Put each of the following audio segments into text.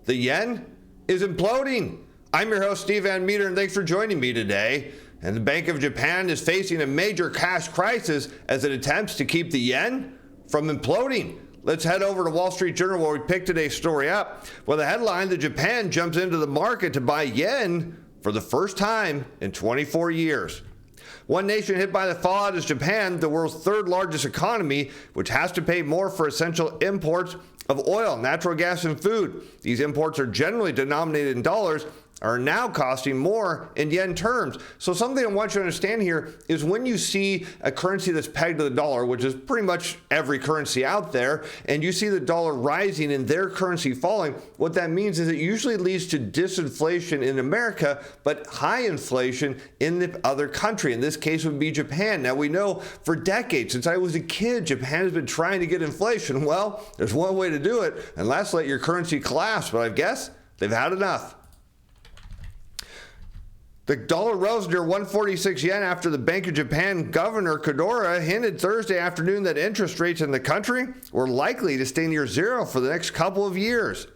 The yen is imploding. I'm your host, Steve Van Metre, and thanks for joining me today. And the Bank of Japan is facing a major cash crisis as it attempts to keep the yen from imploding. Let's head over to Wall Street Journal where we picked today's story up. Well, the headline, that Japan jumps into the market to buy yen for the first time in 24 years. One nation hit by the fallout is Japan, the world's third largest economy, which has to pay more for essential imports of oil, natural gas, and food. These imports are generally denominated in dollars, are now costing more in yen terms. So something I want you to understand here is when you see a currency that's pegged to the dollar, which is pretty much every currency out there, and you see the dollar rising and their currency falling, what that means is it usually leads to disinflation in America, but high inflation in the other country. In this case would be Japan. Now we know for decades, since I was a kid, Japan has been trying to get inflation. Well, there's one way to do it, and that's let your currency collapse, but I guess they've had enough. The dollar rose near 146 yen after the Bank of Japan Governor Kodora hinted Thursday afternoon that interest rates in the country were likely to stay near zero for the next couple of years.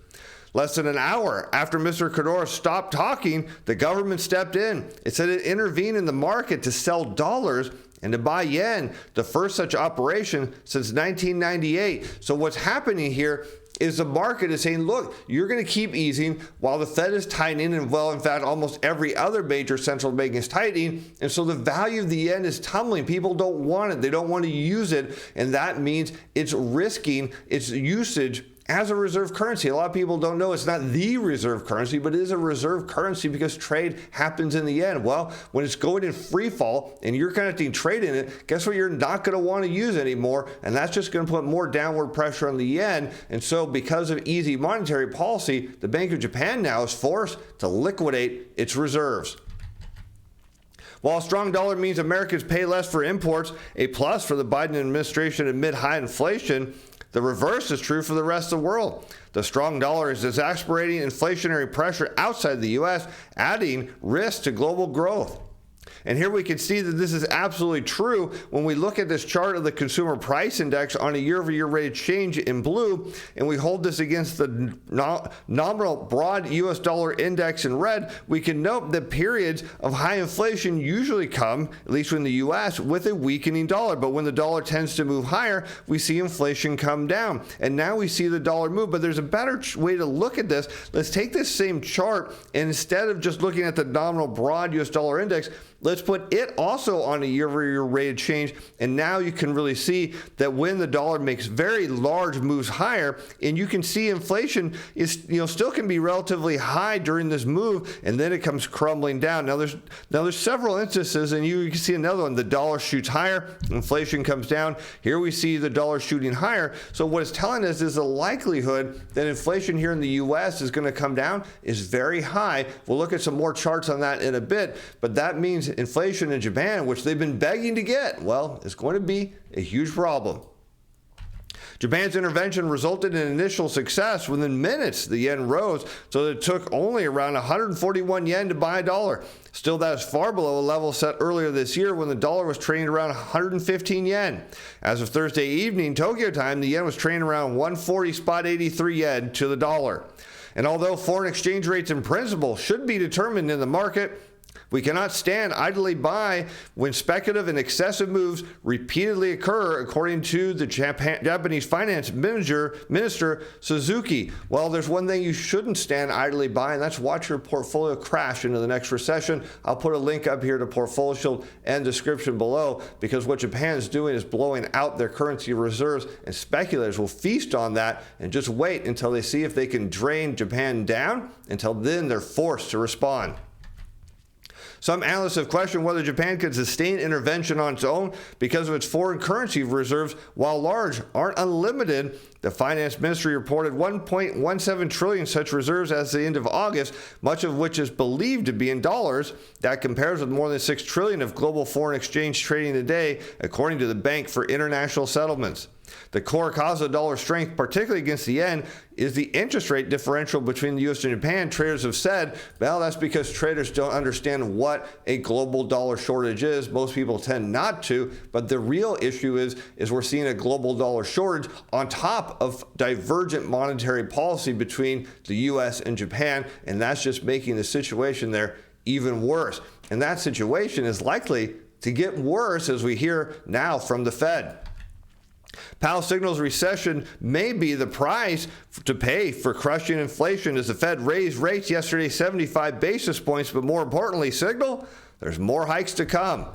Less than an hour after Mr. Kodora stopped talking, the government stepped in. It said it intervened in the market to sell dollars and to buy yen, the first such operation since 1998. So what's happening here is the market is saying, look, you're going to keep easing while the Fed is tightening, and well, in fact, almost every other major central bank is tightening, and so the value of the yen is tumbling. People don't want it. They don't want to use it, and that means it's risking its usage as a reserve currency. A lot of people don't know it's not the reserve currency, but it is a reserve currency because trade happens in the yen. Well, when it's going in free fall and you're conducting trade in it, guess what? You're not going to want to use anymore, and that's just going to put more downward pressure on the yen. And so because of easy monetary policy, the Bank of Japan now is forced to liquidate its reserves. While a strong dollar means Americans pay less for imports, a plus for the Biden administration amid high inflation, the reverse is true for the rest of the world. The strong dollar is exacerbating inflationary pressure outside the U.S., adding risk to global growth. And here we can see that this is absolutely true when we look at this chart of the consumer price index on a year-over-year rate of change in blue, and we hold this against the nominal broad U.S. dollar index in red. We can note that periods of high inflation usually come, at least in the U.S., with a weakening dollar. But when the dollar tends to move higher, we see inflation come down. And now we see the dollar move. But there's a better way to look at this. Let's take this same chart, and instead of just looking at the nominal broad U.S. dollar index, let's put it also on a year-over-year rate of change, and now you can really see that when the dollar makes very large moves higher, and you can see inflation is still can be relatively high during this move, and then it comes crumbling down. Now there's several instances, and you can see another one. The dollar shoots higher, inflation comes down. Here we see the dollar shooting higher. So what it's telling us is the likelihood that inflation here in the U.S. is going to come down is very high. We'll look at some more charts on that in a bit, but that means inflation in Japan, which they've been begging to get, well, it's going to be a huge problem. Japan's intervention resulted in initial success. Within minutes, the yen rose, so that it took only around 141 yen to buy a dollar. Still, that is far below a level set earlier this year when the dollar was trading around 115 yen. As of Thursday evening, Tokyo time, the yen was trading around 140.83 yen to the dollar. And although foreign exchange rates in principle should be determined in the market, we cannot stand idly by when speculative and excessive moves repeatedly occur, according to the Japanese finance minister Suzuki. Well, there's one thing you shouldn't stand idly by, and that's watch your portfolio crash into the next recession. I'll put a link up here to Portfolio Shield and description below, because what Japan is doing is blowing out their currency reserves, and speculators will feast on that and just wait until they see if they can drain Japan down. Until then, they're forced to respond. Some analysts have questioned whether Japan could sustain intervention on its own because of its foreign currency reserves, while large, aren't unlimited. The finance ministry reported 1.17 trillion such reserves as the end of August, much of which is believed to be in dollars. That compares with more than 6 trillion of global foreign exchange trading today, according to the Bank for International Settlements. The core cause of dollar strength, particularly against the yen, is the interest rate differential between the U.S. and Japan. Traders have said, well, that's because traders don't understand what a global dollar shortage is. Most people tend not to, but the real issue is we're seeing a global dollar shortage on top of divergent monetary policy between the U.S. and Japan, and that's just making the situation there even worse. And that situation is likely to get worse, as we hear now from the Fed. Powell signals recession may be the price to pay for crushing inflation as the Fed raised rates yesterday 75 basis points, but more importantly, signal there's more hikes to come.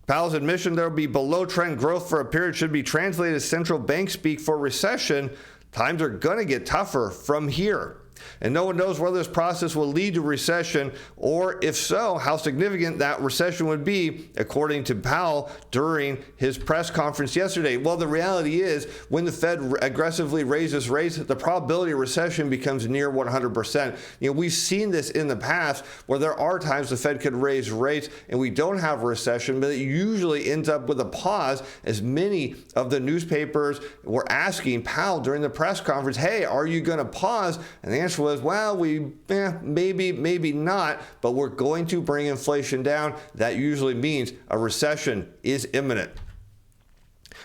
Powell's admission there will be below trend growth for a period should be translated as central bank speak for recession. Times are going to get tougher from here. And no one knows whether this process will lead to recession, or if so, how significant that recession would be, according to Powell during his press conference yesterday. Well, the reality is, when the Fed aggressively raises rates, the probability of recession becomes near 100%. We've seen this in the past, where there are times the Fed could raise rates and we don't have a recession, but it usually ends up with a pause, as many of the newspapers were asking Powell during the press conference, hey, are you going to pause? And the answer was, well, maybe not, but we're going to bring inflation down. That usually means a recession is imminent.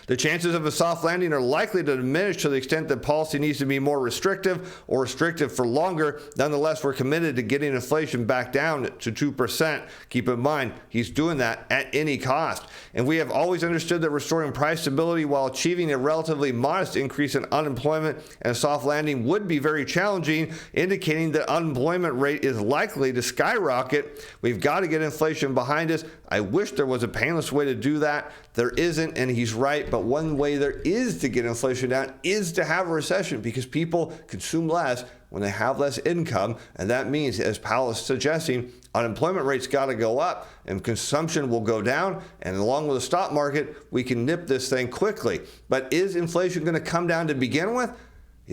The chances of a soft landing are likely to diminish to the extent that policy needs to be more restrictive or restrictive for longer. Nonetheless, we're committed to getting inflation back down to 2%. Keep in mind, he's doing that at any cost. And we have always understood that restoring price stability while achieving a relatively modest increase in unemployment and a soft landing would be very challenging, indicating that unemployment rate is likely to skyrocket. We've got to get inflation behind us. I wish there was a painless way to do that. There isn't, and he's right. But one way there is to get inflation down is to have a recession, because people consume less when they have less income. And that means, as Powell is suggesting, unemployment rates got to go up and consumption will go down. And along with the stock market, we can nip this thing quickly. But is inflation going to come down to begin with?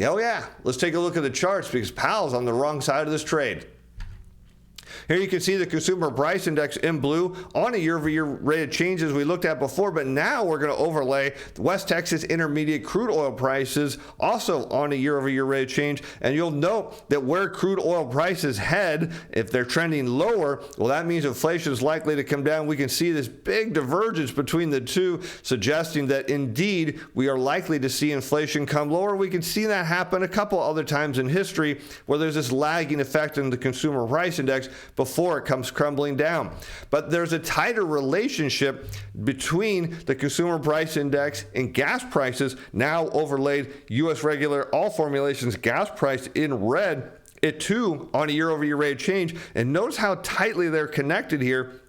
Oh, yeah. Let's take a look at the charts, because Powell's on the wrong side of this trade. Here you can see the consumer price index in blue on a year-over-year rate of change as we looked at before, but now we're going to overlay the West Texas Intermediate crude oil prices also on a year-over-year rate of change. And you'll note that where crude oil prices head, if they're trending lower, well, that means inflation is likely to come down. We can see this big divergence between the two, suggesting that indeed we are likely to see inflation come lower. We can see that happen a couple other times in history, where there's this lagging effect in the consumer price index before it comes crumbling down. But there's a tighter relationship between the consumer price index and gas prices, now overlaid U.S. regular all formulations gas price in red, it too on a year-over-year rate of change. And notice how tightly they're connected here.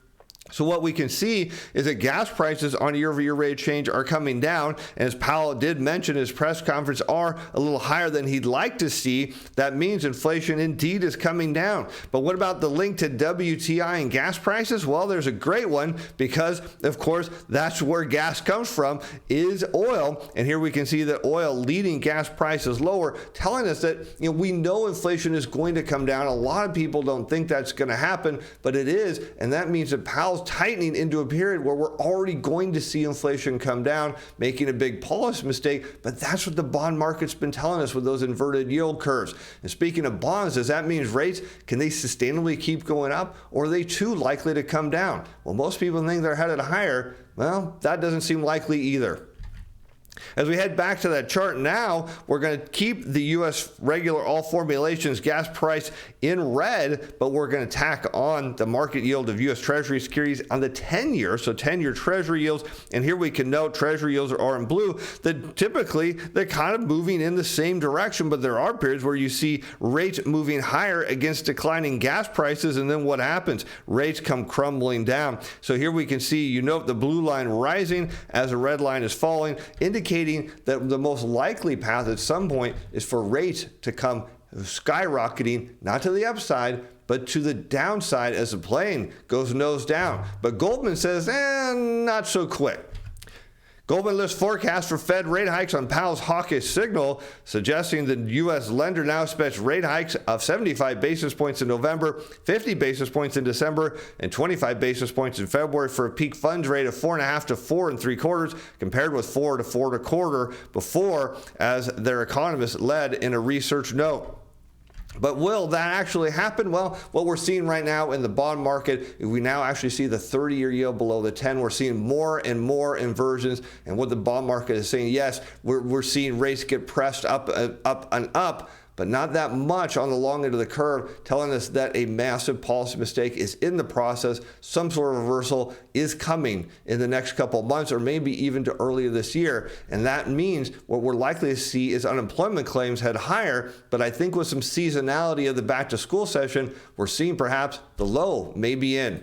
So what we can see is that gas prices on a year-over-year rate of change are coming down. And as Powell did mention in his press conference, are a little higher than he'd like to see. That means inflation indeed is coming down. But what about the link to WTI and gas prices? Well, there's a great one, because, of course, that's where gas comes from, is oil. And here we can see that oil leading gas prices lower, telling us that we know inflation is going to come down. A lot of people don't think that's going to happen, but it is. And that means that Powell's tightening into a period where we're already going to see inflation come down, making a big policy mistake. But that's what the bond market's been telling us with those inverted yield curves. And speaking of bonds, does that mean rates, can they sustainably keep going up, or are they too likely to come down? Well, most people think they're headed higher. Well, that doesn't seem likely either. As we head back to that chart now, we're going to keep the U.S. regular all formulations gas price in red, but we're going to tack on the market yield of U.S. Treasury securities on the 10-year, so 10-year Treasury yields. And here we can note Treasury yields are in blue, that typically they're kind of moving in the same direction, but there are periods where you see rates moving higher against declining gas prices, and then what happens? Rates come crumbling down. So here we can see, note the blue line rising as the red line is falling, indicating that the most likely path at some point is for rates to come skyrocketing, not to the upside, but to the downside as the plane goes nose down. But Goldman says, not so quick. Goldman lists forecast for Fed rate hikes on Powell's hawkish signal, suggesting the U.S. lender now expects rate hikes of 75 basis points in November, 50 basis points in December, and 25 basis points in February for a peak funds rate of 4.5 to 4 3/4, compared with 4 to 4 1/4 before, as their economists led in a research note. But will that actually happen? Well, what we're seeing right now in the bond market, we now actually see the 30-year yield below the 10. We're seeing more and more inversions. And what the bond market is saying, yes, we're seeing rates get pressed up and up, but not that much on the long end of the curve, telling us that a massive policy mistake is in the process. Some sort of reversal is coming in the next couple of months, or maybe even to earlier this year. And that means what we're likely to see is unemployment claims head higher. But I think with some seasonality of the back to school session, we're seeing perhaps the low may be in.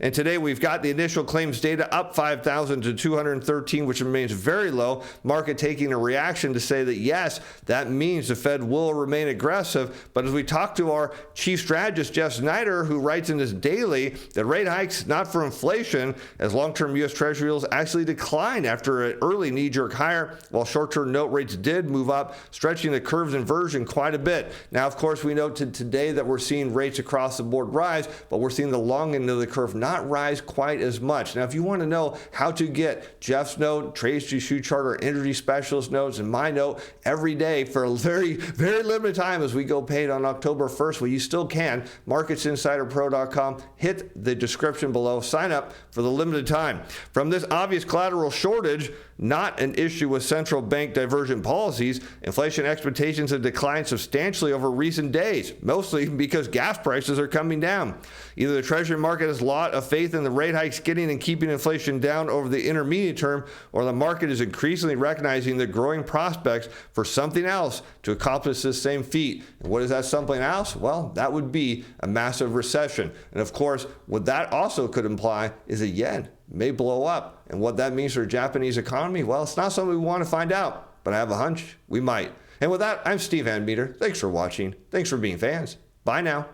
And today we've got the initial claims data up 5,000 to 213, which remains very low. Market taking a reaction to say that, yes, that means the Fed will remain aggressive. But as we talk to our chief strategist, Jeff Snyder, who writes in his daily that rate hikes not for inflation, as long-term U.S. Treasury yields actually declined after an early knee-jerk higher, while short-term note rates did move up, stretching the curve's inversion quite a bit. Now, of course, we noted today that we're seeing rates across the board rise, but we're seeing the long end of the curve not rise quite as much. Now, if you want to know how to get Jeff's note, Tracy Shoe Charter, Energy Specialist notes, and my note every day for a very, very limited time as we go paid on October 1st, well, you still can. MarketsInsiderPro.com. Hit the description below. Sign up for the limited time. From this obvious collateral shortage, not an issue with central bank divergent policies, inflation expectations have declined substantially over recent days, mostly because gas prices are coming down. Either the Treasury market has a lot of faith in the rate hikes getting and keeping inflation down over the intermediate term, or the market is increasingly recognizing the growing prospects for something else to accomplish this same feat. And what is that something else? Well, that would be a massive recession. And of course, what that also could imply is a yen may blow up. And what that means for the Japanese economy, well, it's not something we want to find out, but I have a hunch we might. And with that, I'm Steve Metre. Thanks for watching. Thanks for being fans. Bye now.